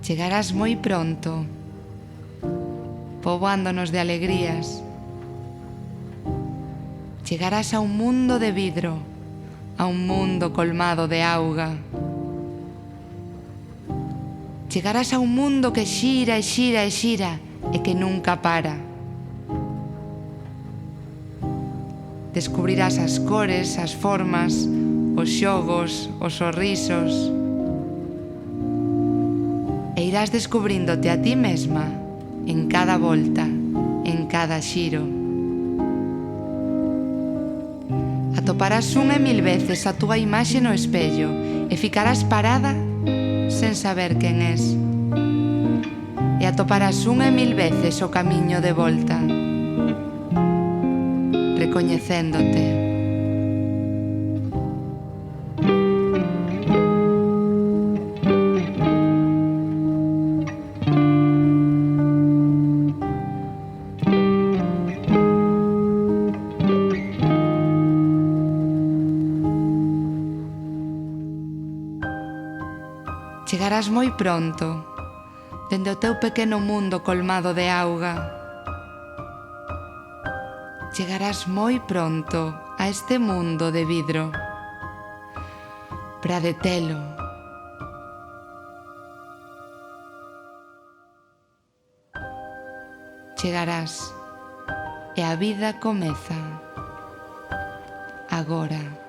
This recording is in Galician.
Chegarás moi pronto, poboándonos de alegrías. Chegarás a un mundo de vidro, a un mundo colmado de auga. Chegarás a un mundo que xira e xira e xira e que nunca para. Descubrirás as cores, as formas, os xogos, os sorrisos. E irás descubrindote a ti mesma en cada volta, en cada xiro. Atoparás 1000 veces a túa imaxe no espello e ficarás parada sen saber quen és. E atoparás 1000 veces o camiño de volta, recoñecéndote. Chegarás moi pronto, dende o teu pequeno mundo colmado de auga. Chegarás moi pronto a este mundo de vidro, para detelo. Chegarás e a vida comeza agora.